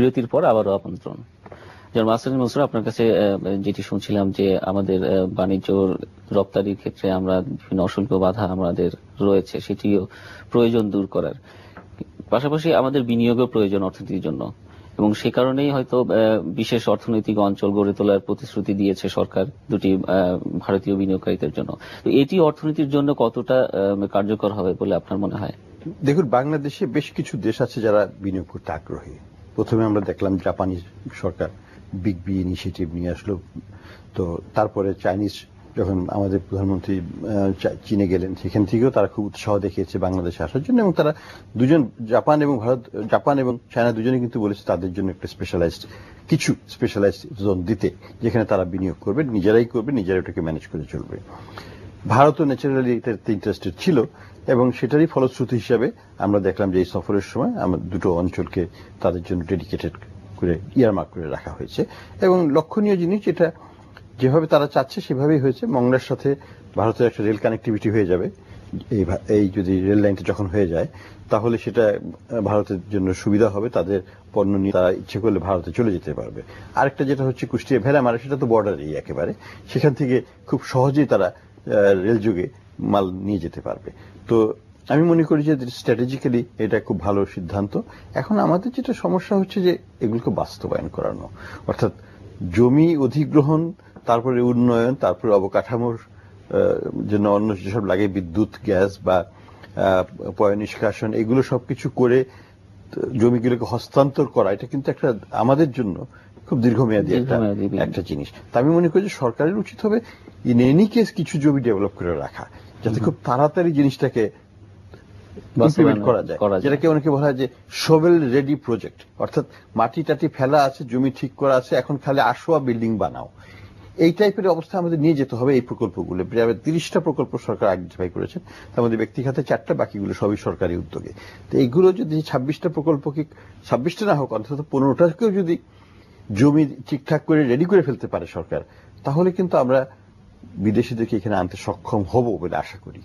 বিরতির পর আবারও আমন্ত্রণ। যেমন মাসুদ মনসুর, আপনার কাছে যেটি শুনছিলাম যে আমাদের বাণিজ্য রপ্তানির ক্ষেত্রে আমরা বিভিন্ন অশুল্ক বাধা আমাদের রয়েছে, সেটিও প্রয়োজন দূর করার পাশাপাশি আমাদের বিনিয়োগের প্রয়োজন অর্থনীতির জন্য, এবং সে কারণেই হয়তো বিশেষ অর্থনৈতিক অঞ্চল গড়ে তোলার প্রতিশ্রুতি দিয়েছে সরকার দুটি ভারতীয় বিনিয়োগকারীদের জন্য। তো এটি অর্থনীতির জন্য কতটা কার্যকর হবে বলে আপনার মনে হয়? দেখুন, বাংলাদেশে বেশ কিছু দেশ আছে যারা বিনিয়োগ করতে আগ্রহী। প্রথমে আমরা দেখলাম জাপানি সরকার বিগ বি ইনিশিয়েটিভ নিয়ে আসলো, তো তারপরে চাইনিজ যখন আমাদের প্রধানমন্ত্রী চীনে গেলেন, সেখান থেকেও তারা খুব উৎসাহ দেখিয়েছে বাংলাদেশে আসার জন্য, এবং তারা দুজন জাপান এবং চায়না দুজনে কিন্তু বলেছে তাদের জন্য একটা কিছু স্পেশালাইজড জোন দিতে, যেখানে তারা বিনিয়োগ করবে, নিজেরাই করবে, নিজেরাই ওটাকে ম্যানেজ করে চলবে। ভারতও ন্যাচারালি এটাতে ইন্টারেস্টেড ছিল, এবং সেটারই ফলশ্রুতি হিসাবে আমরা দেখলাম যে এই সফরের সময় আমরা দুটো অঞ্চলকে তাদের জন্য ডেডিকেটেড করে ইয়ারমার্ক করে রাখা হয়েছে। এবং লক্ষণীয় জিনিস, এটা যেভাবে তারা চাচ্ছে সেভাবেই হয়েছে। মংলার সাথে ভারতের একটা রেল কানেক্টিভিটি হয়ে যাবে। এই যদি রেল লাইনটা যখন হয়ে যায়, তাহলে সেটা ভারতের জন্য সুবিধা হবে, তাদের পণ্য নিয়ে তারা ইচ্ছে করলে ভারতে চলে যেতে পারবে। আরেকটা যেটা হচ্ছে কুষ্টিয়া ভেড়ামারা, সেটা তো বর্ডারেই একেবারে, সেখান থেকে খুব সহজেই তারা রেল যোগে মাল নিয়ে যেতে পারবে। তো আমি মনে করি যে স্ট্র্যাটেজিক্যালি এটা খুব ভালো সিদ্ধান্ত। এখন আমাদের যেটা সমস্যা হচ্ছে যে এগুলোকে বাস্তবায়ন করানো, অর্থাৎ জমি অধিগ্রহণ, তারপরে উন্নয়ন, তারপরে অবকাঠামোর জন্য অন্য যেসব লাগে, বিদ্যুৎ, গ্যাস বা পয়ঃনিষ্কাশন, এগুলো সবকিছু করে জমিগুলোকে হস্তান্তর করা, এটা কিন্তু একটা আমাদের জন্য খুব দীর্ঘমেয়াদী একটা জিনিস। তা আমি মনে করি যে সরকারের উচিত হবে ইন এনি কেস কিছু জমি ডেভেলপ করে রাখা, যাতে খুব তাড়াতাড়ি জিনিসটাকে ইমপ্লিমেন্ট করা যায়, যেটাকে অনেকে বলা হয় যে শোভেল রেডি প্রজেক্ট, অর্থাৎ মাটি টাটি ফেলা আছে, জমি ঠিক করা আছে, এখন খালি আসোয়া বিল্ডিং বানাও। এই টাইপের অবস্থা আমাদের নিয়ে যেতে হবে। এই প্রকল্পগুলো প্রায় 30টা প্রকল্প সরকার আইডেন্টিফাই করেছেন, তার মধ্যে ব্যক্তি খাতে 4টা, বাকিগুলো সবই সরকারি উদ্যোগে। তো এইগুলো যদি 26টা প্রকল্পকে, 26টা না হোক অন্তত 15টাকেও যদি জমি ঠিকঠাক করে রেডি করে ফেলতে পারে সরকার, তাহলে কিন্তু আমরা বিদেশিদেরকে এখানে আনতে সক্ষম হব বলে আশা করি।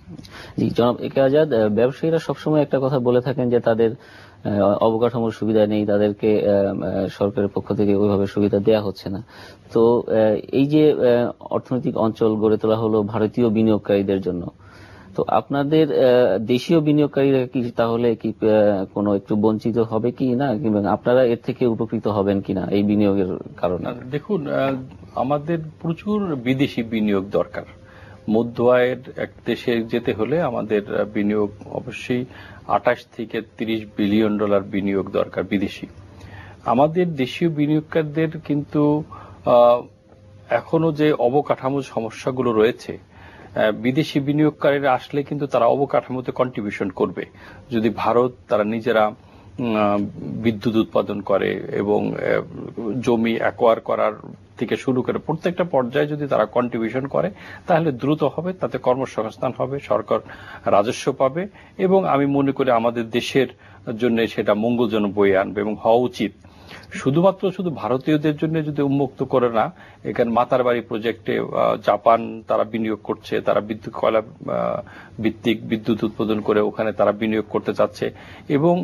জি জনাব একে আজাদ, ব্যবসায়ীরা সবসময় একটা কথা বলে থাকেন যে তাদের অবকাঠামোর সুবিধা নেই, তাদেরকে সরকারের পক্ষ থেকে ওইভাবে সুবিধা দেয়া হচ্ছে না। তো এই যে অর্থনৈতিক অঞ্চল গড়ে তোলা হলো ভারতীয় বিনিয়োগকারীদের জন্য, তো আপনাদের দেশীয় বিনিয়োগকারীরা কি তাহলে কি কোনো একটু বঞ্চিত হবে কি না, কিংবা আপনারা এর থেকে উপকৃত হবেন কিনা এই বিনিয়োগের কারণে? দেখুন, আমাদের প্রচুর বিদেশি বিনিয়োগ দরকার। মধ্য আয়ের এক দেশে যেতে হলে আমাদের বিনিয়োগ অবশ্যই 28 থেকে 30 বিলিয়ন ডলার বিনিয়োগ দরকার বিদেশি। আমাদের দেশীয় বিনিয়োগকারীদের কিন্তু এখনো যে অবকাঠামো সমস্যাগুলো রয়েছে, বিদেশি বিনিয়োগকারীরা আসলে কিন্তু তারা অবকাঠামোতে কন্ট্রিবিউশন করবে। যদি ভারত তারা নিজেরা বিদ্যুৎ উৎপাদন করে এবং জমি অ্যাকোয়ার করার থেকে শুরু করে প্রত্যেকটা পর্যায়ে যদি তারা কন্ট্রিবিউশন করে, তাহলে দ্রুত হবে, তাতে কর্মসংস্থান হবে, সরকার রাজস্ব পাবে, এবং আমি মনে করি আমাদের দেশের জন্য সেটা মঙ্গলজনক বয়ে আনবে এবং হওয়া উচিত। শুধু ভারতীয়দের জন্য যদি উন্মুক্ত করে না, এখানে মাতারবাড়ি প্রজেক্টে জাপান তারা বিনিয়োগ করছে, তারা বিদ্যুৎ কয়লা ভিত্তিক বিদ্যুৎ উৎপাদন করে ওখানে তারা বিনিয়োগ করতে চাচ্ছে, এবং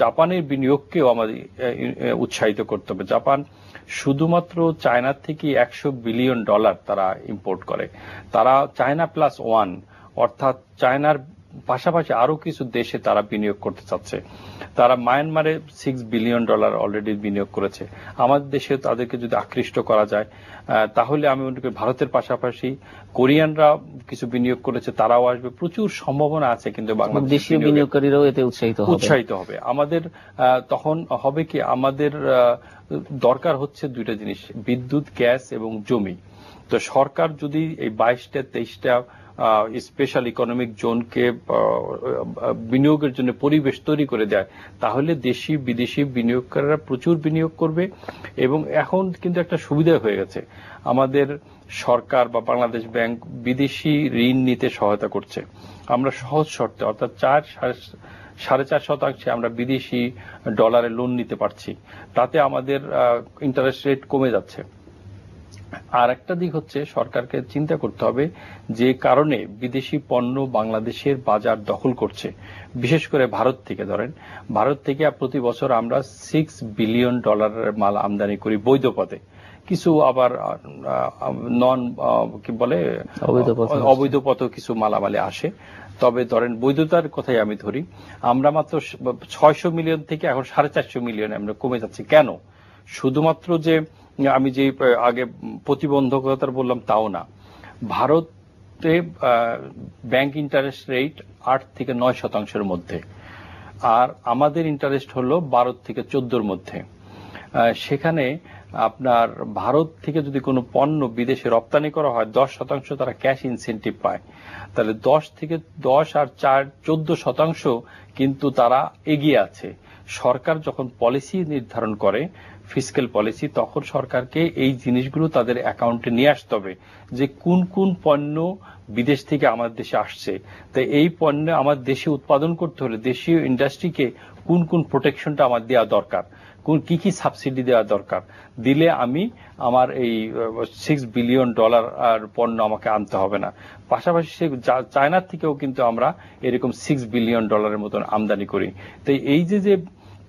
জাপানের বিনিয়োগকেও আমাদের উৎসাহিত করতে হবে। জাপান শুধুমাত্র চায়নার থেকে 100 বিলিয়ন ডলার তারা ইম্পোর্ট করে। তারা চায়না প্লাস ওয়ান, অর্থাৎ চায়নার পাশাপাশি আরো কিছু দেশে তারা বিনিয়োগ করতে চাচ্ছে। তারা মায়ানমারে 6 বিলিয়ন ডলার অলরেডি বিনিয়োগ করেছে। আমাদের দেশে তাদেরকে যদি আকৃষ্ট করা যায়, তাহলে আমি মনে করি ভারতের পাশাপাশি কোরিয়ানরা কিছু বিনিয়োগ করেছে, তারাও আসবে। প্রচুর সম্ভাবনা আছে, কিন্তু বাংলাদেশের বিনিয়োগকারীরাও এতে উৎসাহিত হবে। আমাদের তখন হবে কি, আমাদের দরকার হচ্ছে দুইটা জিনিস, বিদ্যুৎ, গ্যাস এবং জমি। তো সরকার যদি এই 22টা 23টা স্পেশাল ইকোনমিক জোনকে বিনিয়োগের জন্য পরিবেশ তৈরি করে দেয়, তাহলে দেশি বিদেশি বিনিয়োগকারীরা প্রচুর বিনিয়োগ করবে। এবং এখন কিন্তু একটা সুবিধা হয়ে গেছে, আমাদের সরকার বা বাংলাদেশ ব্যাংক বিদেশি ঋণ নিতে সহায়তা করছে। আমরা সহজ শর্তে, অর্থাৎ 4.5% আমরা বিদেশি ডলারে লোন নিতে পারছি। তাতে আমাদের ইন্টারেস্ট রেট কমে যাচ্ছে। আর একটা দিক হচ্ছে সরকারকে চিন্তা করতে হবে যে কারণে বিদেশি পণ্য বাংলাদেশের বাজার দখল করছে, বিশেষ করে ভারত থেকে। ধরেন ভারত থেকে প্রতি বছর আমরা $6 বিলিয়ন মাল আমদানি করি বৈধ পথে, কিছু আবার নন কি বলে অবৈধ পথে কিছু মালামালে আসে। তবে ধরেন বৈধতার কথাই আমি ধরি, আমরা মাত্র 600 মিলিয়ন থেকে এখন 450 মিলিয়ন আমরা কমে যাচ্ছি। কেন? শুধুমাত্র যে আমি যে আগে প্রতিবন্ধকতার বললাম তাও না, ভারতে ব্যাংক ইন্টারেস্ট রেট 8 থেকে 9% মধ্যে, আর আমাদের ইন্টারেস্ট হলো 12 থেকে 14 মধ্যে। সেখানে আপনার ভারত থেকে যদি কোনো পণ্য বিদেশে রপ্তানি করা হয় 10% তারা ক্যাশ ইনসেন্টিভ পায়, তাহলে 10 আর 14% কিন্তু তারা এগিয়ে আছে। সরকার যখন পলিসি নির্ধারণ করে ফিসক্যাল পলিসি, তখন সরকারকে এই জিনিসগুলো তাদের অ্যাকাউন্টে নিয়ে আসতে হবে যে কোন কোন পণ্য বিদেশ থেকে আমাদের দেশে আসছে। তাই এই পণ্য আমার দেশে উৎপাদন করতে হলে দেশীয় ইন্ডাস্ট্রিকে কোন কোন প্রোটেকশনটা আমার দেওয়া দরকার, কি কি সাবসিডি দেওয়া দরকার, দিলে আমি আমার এই $6 বিলিয়ন আর পণ্য আমাকে আনতে হবে না। পাশাপাশি চায়নার থেকেও কিন্তু আমরা এরকম $6 বিলিয়ন মতন আমদানি করি। তাই এই যে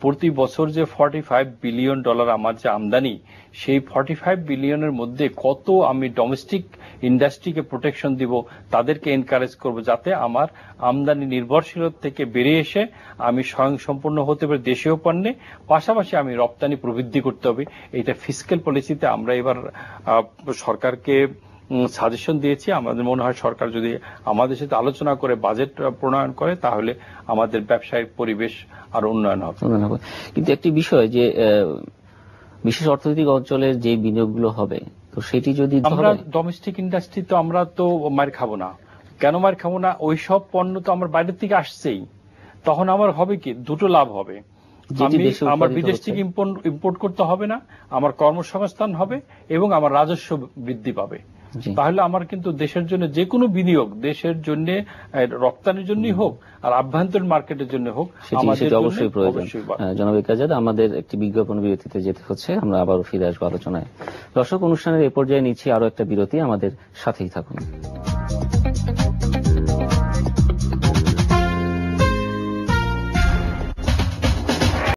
প্রতি বছর যে $45 বিলিয়ন আমার যে আমদানি, সেই 45 বিলিয়নের মধ্যে কত আমি ডোমেস্টিক ইন্ডাস্ট্রিকে প্রোটেকশন দিব, তাদেরকে এনকারেজ করব যাতে আমার আমদানি নির্ভরশীলতা থেকে বেরিয়ে এসে আমি স্বয়ংসম্পূর্ণ হতে পারি দেশীয় পণ্যে, পাশাপাশি আমি রপ্তানি প্রবৃদ্ধি করতে হবে। এইটা ফিসক্যাল পলিসিতে আমরা এবার সরকারকে সাজেশন দিয়েছি। আমাদের মনে হয় সরকার যদি আমাদের সাথে আলোচনা করে বাজেট প্রণয়ন করে তাহলে আমাদের ব্যবসায়িক পরিবেশ আর উন্নয়ন হবে। কিন্তু একটি বিষয় যে বিশেষ অর্থনৈতিক অঞ্চলের যে বিনিয়োগগুলো হবে, তো সেটি যদি আমরা ডোমেস্টিক ইন্ডাস্ট্রি তো আমরা তো মার খাবো না। কেন মার খাবো না? ওই সব পণ্য তো আমার বাইরের থেকে আসছেই, তখন আমার হবে কি দুটো লাভ হবে। আমার বিদেশ থেকে ইম্পোর্ট করতে হবে না, আমার কর্মসংস্থান হবে এবং আমার রাজস্ব বৃদ্ধি পাবে। তাহলে আমার কিন্তু দেশের জন্য যে কোনো বিনিয়োগ দেশের জন্য রপ্তানির জন্যই হোক আর আভ্যন্তরীণ মার্কেটের জন্য হোক সেটি অবশ্যই প্রয়োজন। জনাব একাজাদ, আমাদের একটি বিজ্ঞাপন বিরতিতে যেতে হচ্ছে, আমরা আবারও ফিরে আসবো আলোচনায়। দর্শক, অনুষ্ঠানের এ পর্যায়ে নিচ্ছি আরো একটা বিরতি, আমাদের সাথেই থাকুন।